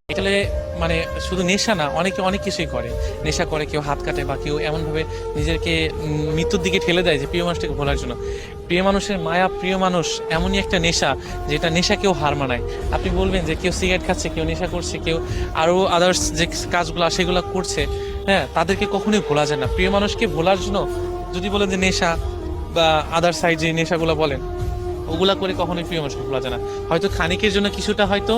এটালে মানে শুধু নেশা না, অনেকে অনেক কিছুই করে। নেশা করে, কেউ হাত কাটে বা কেউ এমনভাবে নিজেকে মৃত্যুর দিকে ঠেলে দেয় যে প্রিয় মানুষটাকে ভোলার জন্য। প্রিয় মানুষের মায়া, প্রিয় মানুষ এমনই একটা নেশা যেটা নেশা কেউ হার মানায়। আপনি বলবেন যে কেউ সিগারেট খাচ্ছে, কেউ নেশা করছে, কেউ আরও আদার্স যে কাজগুলো সেগুলো করছে, হ্যাঁ, তাদেরকে কখনোই ভোলা যায় না। প্রিয় মানুষকে ভোলার জন্য যদি বলেন যে নেশা বা আদার সাইড যে নেশাগুলো বলেন, ওগুলা করে কখনোই প্রিয় মানুষকে ভোলা যায় না। হয়তো খানিকের জন্য কিছুটা হয়তো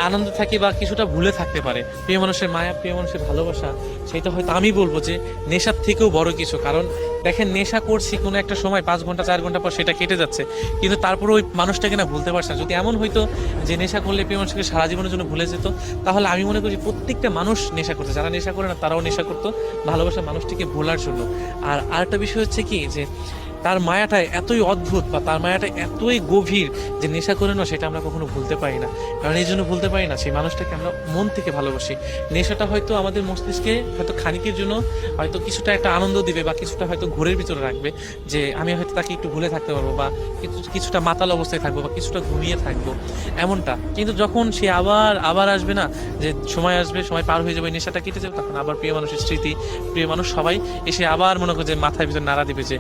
আনন্দ থাকে বা কিছুটা ভুলে থাকতে পারে, প্রিয় মানুষের মায়া, প্রিয় মানুষের ভালোবাসা সেটা হয়তো আমি বলবো যে নেশার থেকেও বড় কিছু। কারণ দেখেন, নেশা করছি কোনো একটা সময় 5 ঘন্টা 4 ঘন্টা পর সেটা কেটে যাচ্ছে, কিন্তু তারপরে ওই মানুষটাকে না ভুলতে পারছে না। যদি এমন হইতো যে নেশা করলে প্রিয় মানুষকে সারা জীবনের জন্য ভুলে যেত, তাহলে আমি মনে করি প্রত্যেকটা মানুষ নেশা করতো, যারা নেশা করে না তারাও নেশা করতো ভালোবাসা মানুষটিকে ভোলার জন্য। আর আরেকটা বিষয় হচ্ছে কি, যে তার মায়াটা এতই অদ্ভুত বা তার মায়াটা এতই গভীর যে নেশা করে না সেটা আমরা কখনো ভুলতে পারি না। কারণ এই জন্য ভুলতে পারি না, সেই মানুষটাকে আমরা মন থেকে ভালোবাসি। নেশাটা হয়তো আমাদের মস্তিষ্কে হয়তো খানিকের জন্য হয়তো কিছুটা একটা আনন্দ দিবে বা কিছুটা হয়তো ঘোরের ভিতরে রাখবে, যে আমি হয়তো তাকে একটু ভুলে থাকতে পারবো বা কিছুটা মাতাল অবস্থায় থাকবো বা কিছুটা ঘুমিয়ে থাকবো, এমনটা। কিন্তু যখন সে আবার আবার আসবে না, যে সময় আসবে, সময় পার হয়ে যাবে, নেশাটা কেটে যাবে, তখন আবার প্রিয় মানুষের স্মৃতি, প্রিয় মানুষ সবাই এসে আবার মনে করে যে মাথার ভিতরে নাড়া দিবে যে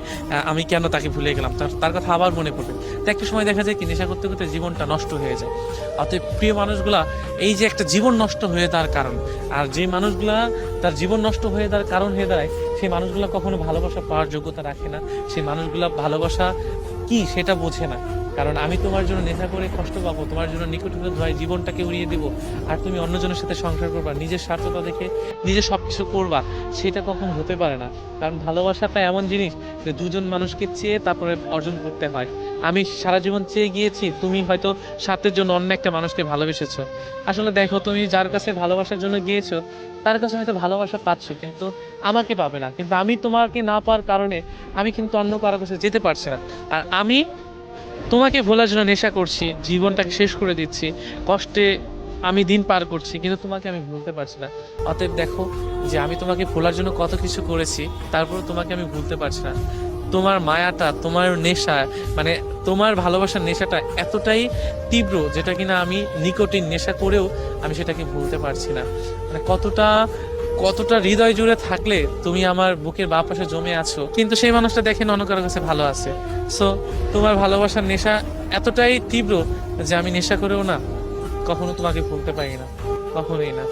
আমি কেন তাকে ভুলে গেলাম, তার কথা আবার মনে পড়বে। তো একটা সময় দেখা যায় কি, নেশা করতে করতে জীবনটা নষ্ট হয়ে যায়। অতএব প্রিয় মানুষগুলা এই যে একটা জীবন নষ্ট হয়ে তার কারণ, আর যে মানুষগুলা তার জীবন নষ্ট হয়ে তার কারণ হয়ে দাঁড়ায়, সেই মানুষগুলা কখনো ভালোবাসা পাওয়ার যোগ্যতা রাখে না। সেই মানুষগুলা ভালোবাসা কি সেটা বোঝে না। কারণ আমি তোমার জন্য নেশা করে কষ্ট পাবো, তোমার জন্য নিকট হতে ধোয়ায় জীবনটাকে উড়িয়ে দিব, আর তুমি অন্যজনের সাথে সংসার করবা, নিজের স্বার্থতা দেখে নিজে সবকিছু করবা, সেটা কখন হতে পারে না। কারণ ভালোবাসাটা এমন জিনিস যে দুজন মানুষকে চেয়ে তারপরে অর্জন করতে হয়। আমি সারা জীবন চেয়ে গিয়েছি, তুমি হয়তো স্বার্থের জন্য অন্য একটা মানুষকে ভালোবেসেছো। আসলে দেখো, তুমি যার কাছে ভালোবাসার জন্য গিয়েছো তার কাছে হয়তো ভালোবাসা পাচ্ছ, কিন্তু আমাকে পাবে না। কিন্তু আমি তোমাকে না পাওয়ার কারণে আমি কিন্তু অন্য কারো কাছে যেতে পারছি না। আর আমি তোমাকে ভোলার জন্য নেশা করছি, জীবনটাকে শেষ করে দিচ্ছি, কষ্টে আমি দিন পার করছি, কিন্তু তোমাকে আমি ভুলতে পারছি না। অতএব দেখো, যে আমি তোমাকে ভোলার জন্য কত কিছু করেছি, তারপরে তোমাকে আমি ভুলতে পারছি না। তোমার মায়াটা, তোমার নেশা, মানে তোমার ভালোবাসার নেশাটা এতটাই তীব্র, যেটা কিনা আমি নিকোটিন নেশা করেও আমি সেটাকে ভুলতে পারছি না। মানে কতটা কতটা হৃদয় জুড়ে থাকলে তুমি আমার বুকের বাঁ পাশে জমে আছো, কিন্তু সেই মানুষটা দেখেন অন্য কারোর কাছে ভালো আছে। সো তোমার ভালোবাসার নেশা এতটাই তীব্র যে আমি নেশা করেও না কখনো তোমাকে ভুলতে পারি না, কখনোই না।